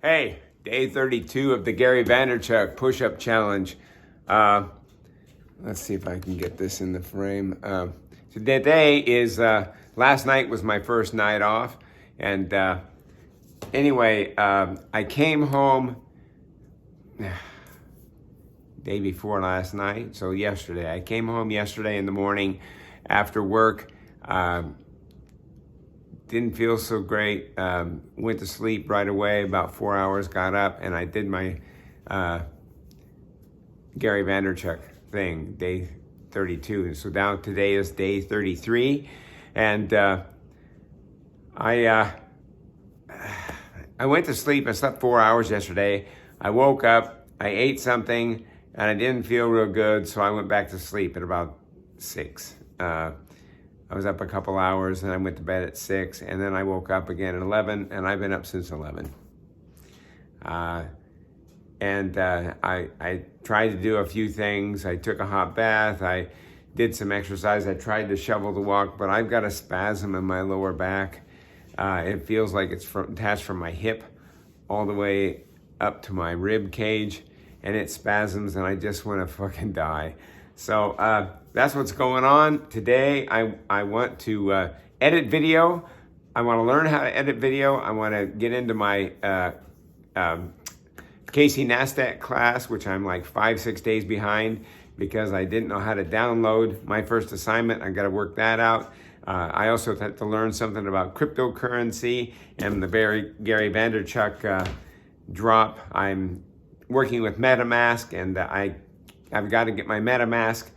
Hey, day 32 of the Gary Vaynerchuk push-up challenge. Let's see if I can get this in the frame. So today is, last night was my first night off. And anyway, I came home day before last night, so yesterday. I came home yesterday in the morning after work. Didn't feel so great. Went to sleep right away, about 4 hours, got up, and I did my Gary Vaynerchuk thing, day 32. So now today is day 33. And I went to sleep. I slept 4 hours yesterday. I woke up, I ate something, and I didn't feel real good, so I went back to sleep at about 6. I was up a couple hours, and I went to bed at 6, and then I woke up again at 11, and I've been up since 11. I tried to do a few things. I took a hot bath. I did some exercise. I tried to shovel the walk, but I've got a spasm in my lower back. It feels like it's attached from my hip all the way up to my rib cage, and it spasms, and I just want to fucking die. So that's what's going on. Today, I want to edit video. I want to learn how to edit video. I want to get into my Casey Neistat class, which I'm like 5-6 days behind because I didn't know how to download my first assignment. I got to work that out. I also had to learn something about cryptocurrency and the Gary Vaynerchuk drop. I'm working with MetaMask, and I've got to get my MetaMask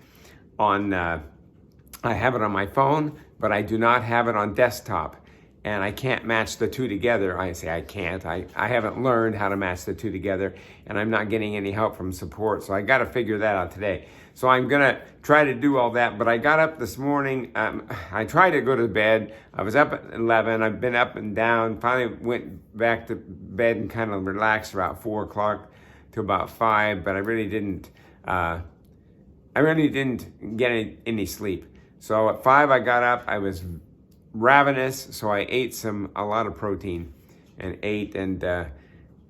on, I have it on my phone, but I do not have it on desktop. And I can't match the two together. I say I can't. I haven't learned how to match the two together, and I'm not getting any help from support. So I got to figure that out today. So I'm going to try to do all that. But I got up this morning. I tried to go to bed. I was up at 11. I've been up and down. Finally went back to bed and kind of relaxed about 4 o'clock to about 5. But I really didn't get any sleep. So at 5 I got up. I was ravenous, so I ate a lot of protein and ate, and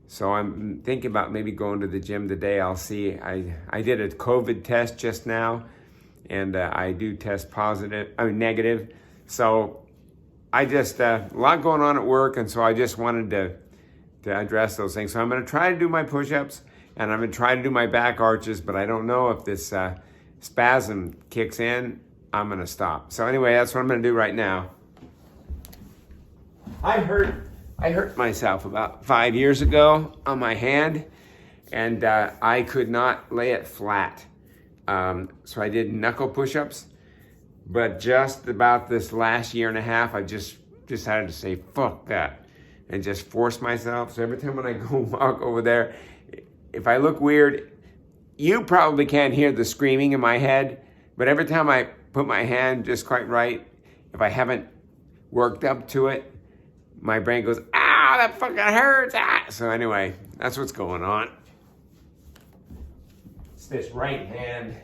so I'm thinking about maybe going to the gym today. I'll see. I did a COVID test just now, and I do test negative. So I just a lot going on at work, and so I just wanted to address those things. So I'm going to try to do my push-ups, and I'm going to try to do my back arches, but I don't know if this spasm kicks in. I'm going to stop. So anyway, that's what I'm going to do right now. I hurt myself about 5 years ago on my hand, and I could not lay it flat. So I did knuckle push-ups, but just about this last year and a half, I just decided to say, fuck that, and just force myself. So every time when I go walk over there, if I look weird, you probably can't hear the screaming in my head, but every time I put my hand just quite right, if I haven't worked up to it, my brain goes, ah, that fucking hurts. Ah. So anyway, that's what's going on. It's this right hand.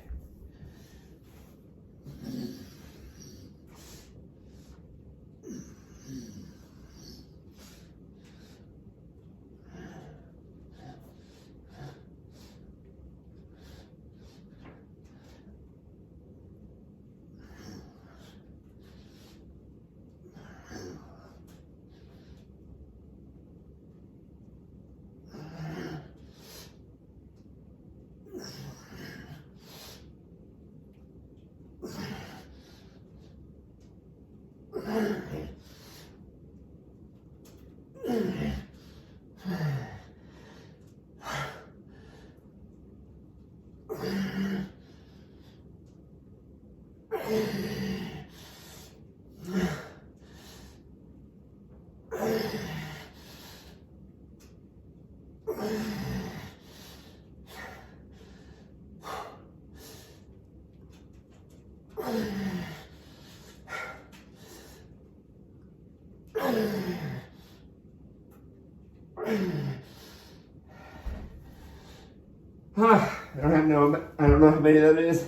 I don't know how many that is.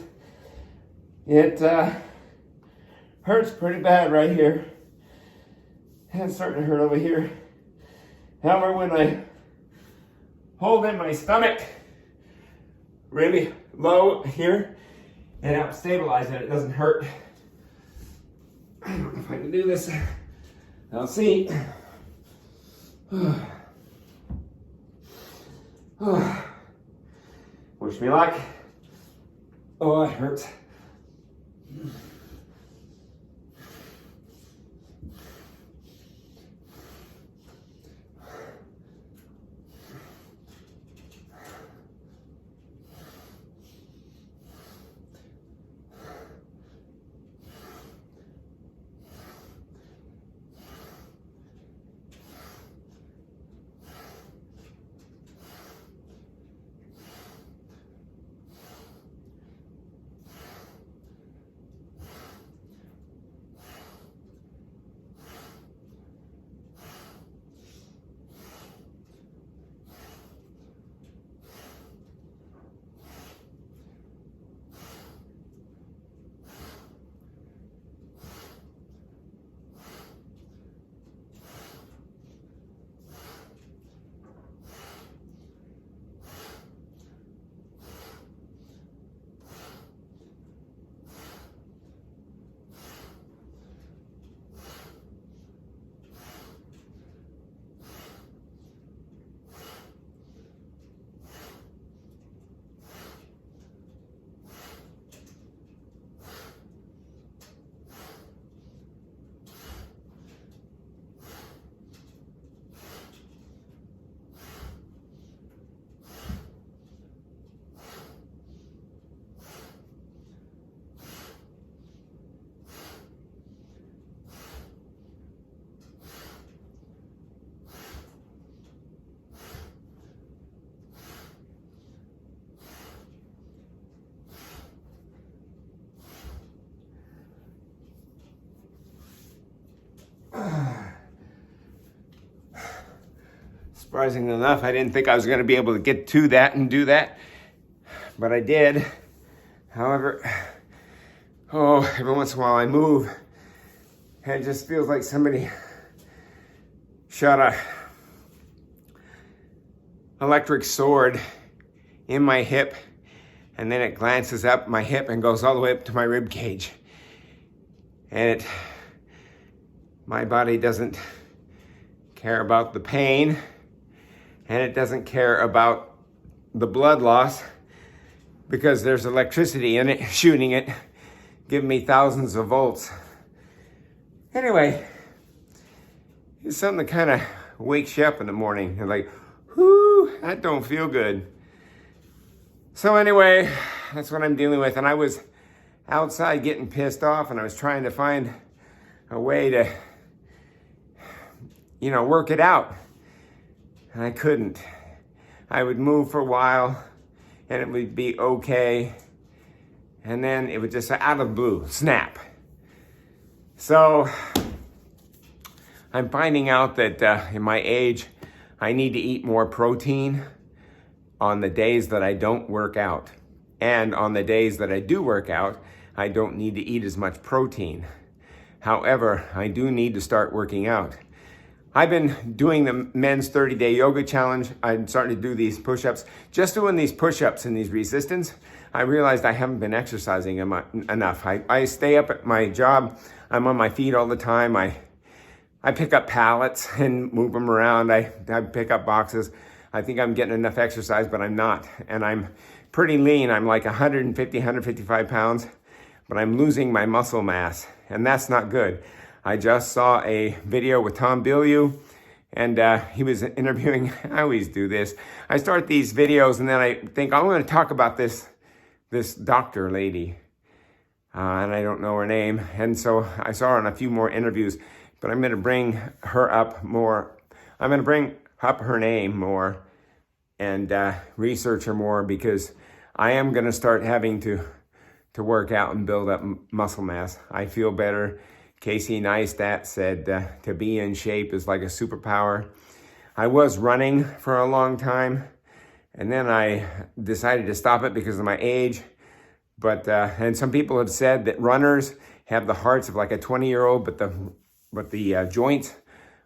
It hurts pretty bad right here. And it's starting to hurt over here. However, when I holding my stomach really low here and help stabilize it. It doesn't hurt. I don't know if I can do this. I'll see. Wish me luck. Oh, it hurts. Surprisingly enough, I didn't think I was going to be able to get to that and do that, but I did. However, every once in a while I move, and it just feels like somebody shot a electric sword in my hip, and then it glances up my hip and goes all the way up to my rib cage. And my body doesn't care about the pain, and it doesn't care about the blood loss because there's electricity in it, shooting it, giving me thousands of volts. Anyway, it's something that kind of wakes you up in the morning. You're like, whoo, that don't feel good. So anyway, that's what I'm dealing with. And I was outside getting pissed off, and I was trying to find a way to, work it out. And I couldn't. I would move for a while, and it would be okay. And then it would just, out of the blue, snap. So I'm finding out that in my age, I need to eat more protein on the days that I don't work out. And on the days that I do work out, I don't need to eat as much protein. However, I do need to start working out. I've been doing the men's 30-day yoga challenge. I'm starting to do these push-ups. Just doing these push-ups and these resistance, I realized I haven't been exercising enough. I stay up at my job. I'm on my feet all the time. I pick up pallets and move them around. I pick up boxes. I think I'm getting enough exercise, but I'm not. And I'm pretty lean. I'm like 150, 155 pounds, but I'm losing my muscle mass, and that's not good. I just saw a video with Tom Bilyeu, and he was interviewing. I always do this. I start these videos, and then I think, I'm going to talk about this doctor lady, and I don't know her name. And so I saw her in a few more interviews, but I'm going to bring her up more. I'm going to bring up her name more and research her more, because I am going to start having to work out and build up muscle mass. I feel better. Casey Neistat said to be in shape is like a superpower. I was running for a long time, and then I decided to stop it because of my age. But and some people have said that runners have the hearts of like a 20-year-old, but the joints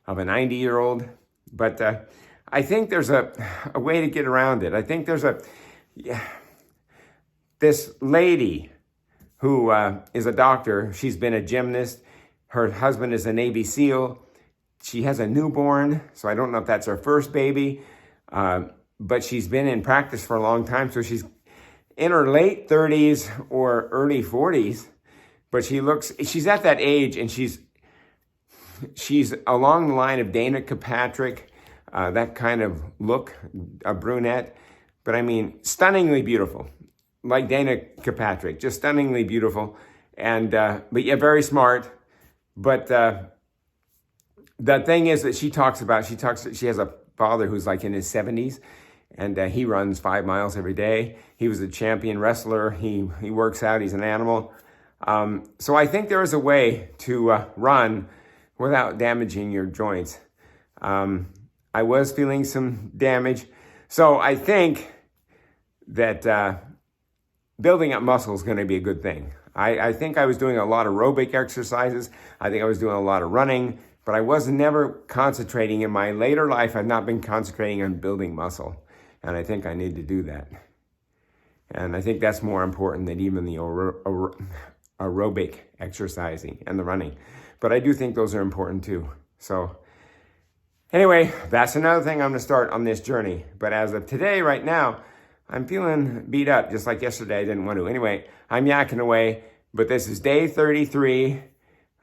of a 90-year-old. But I think there's a way to get around it. I think there's this lady who is a doctor. She's been a gymnast. Her husband is a Navy SEAL. She has a newborn, so I don't know if that's her first baby, but she's been in practice for a long time, so she's in her late 30s or early 40s, but she's at that age, and she's along the line of Dana Kirkpatrick, that kind of look, a brunette, but I mean, stunningly beautiful, like Dana Kirkpatrick, just stunningly beautiful, and but yeah, very smart. But the thing is that she has a father who's like in his 70s, and he runs 5 miles every day. He was a champion wrestler. He works out. He's an animal. So I think there is a way to run without damaging your joints. I was feeling some damage. So I think that building up muscle is going to be a good thing. I think I was doing a lot of aerobic exercises. I think I was doing a lot of running, but I was never concentrating. In my later life, I've not been concentrating on building muscle. And I think I need to do that. And I think that's more important than even the aerobic exercising and the running. But I do think those are important too. So anyway, that's another thing I'm going to start on this journey. But as of today, right now, I'm feeling beat up, just like yesterday. I didn't want to. Anyway, I'm yakking away, but this is day 33.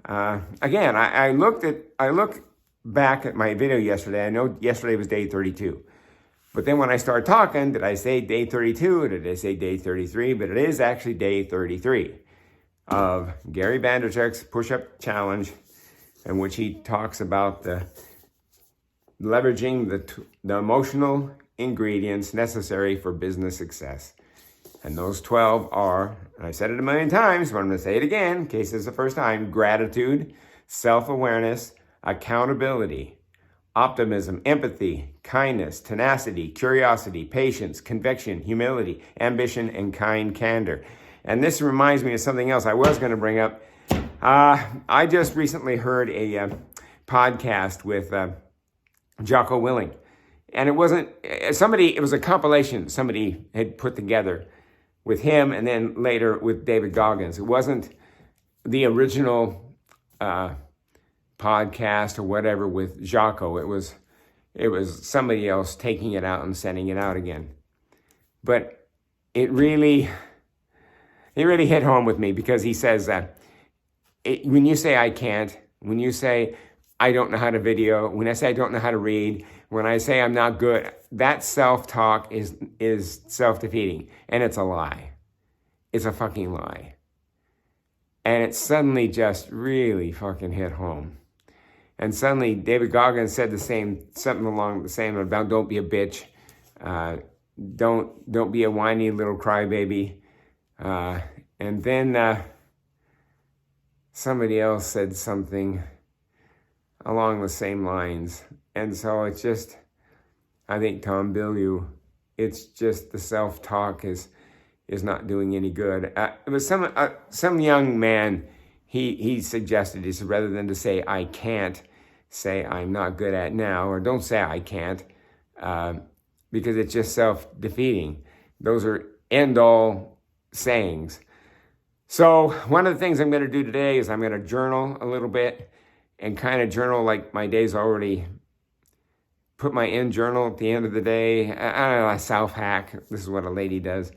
Again, I looked back at my video yesterday. I know yesterday was day 32. But then when I start talking, did I say day 32 or did I say day 33? But it is actually day 33 of Gary Vaynerchuk's push-up challenge, in which he talks about leveraging the emotional ingredients necessary for business success. And those 12 are, and I said it a million times, but I'm going to say it again in case it's the first time: gratitude, self-awareness, accountability, optimism, empathy, kindness, tenacity, curiosity, patience, conviction, humility, ambition, and kind candor. And this reminds me of something else I was going to bring up. I just recently heard a podcast with Jocko Willing. And it was a compilation somebody had put together with him and then later with David Goggins. It wasn't the original podcast or whatever with Jocko. It was somebody else taking it out and sending it out again. But it really hit home with me, because he says that when you say I can't, when you say I don't know how to video, when I say I don't know how to read, when I say I'm not good, that self-talk is self-defeating, and it's a lie. It's a fucking lie. And it suddenly just really fucking hit home. And suddenly David Goggins said something along the same about don't be a bitch, don't be a whiny little crybaby. And then somebody else said something along the same lines. And so it's just, I think Tom Bilyeu, it's just the self-talk is not doing any good. It was some young man, he suggested, he said, rather than to say I can't, say I'm not good at now, or don't say I can't, because it's just self-defeating. Those are end-all sayings. So one of the things I'm going to do today is I'm going to journal a little bit, and kind of journal like my day's already, put my end journal at the end of the day. I don't know, a self-hack. This is what a lady does.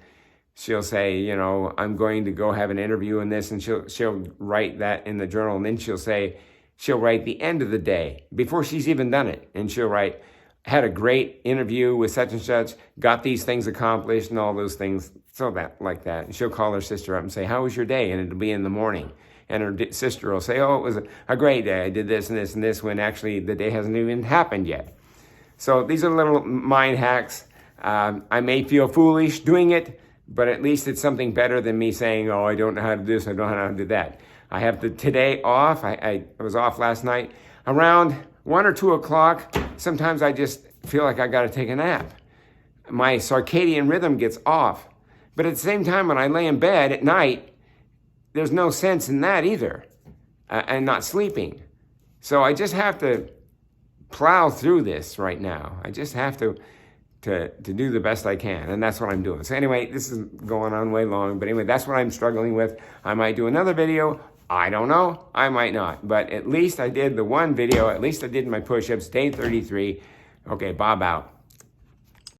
She'll say, you know, I'm going to go have an interview in this, and she'll write that in the journal, and then she'll write the end of the day before she's even done it, and she'll write, had a great interview with such and such, got these things accomplished and all those things, so that, like that. And she'll call her sister up and say, how was your day? And it'll be in the morning. And her sister will say, oh, it was a great day. I did this and this and this, when actually the day hasn't even happened yet. So these are little mind hacks. I may feel foolish doing it, but at least it's something better than me saying, oh, I don't know how to do this, I don't know how to do that. I have today off. I was off last night. Around 1 or 2 o'clock, sometimes I just feel like I got to take a nap. My circadian rhythm gets off. But at the same time, when I lay in bed at night, there's no sense in that either, and not sleeping. So I just have to plow through this right now. I just have to do the best I can, and that's what I'm doing. So anyway, this is going on way long, but anyway, that's what I'm struggling with. I might do another video. I don't know. I might not, but at least I did the one video. At least I did my push-ups, day 33. Okay, Bob out.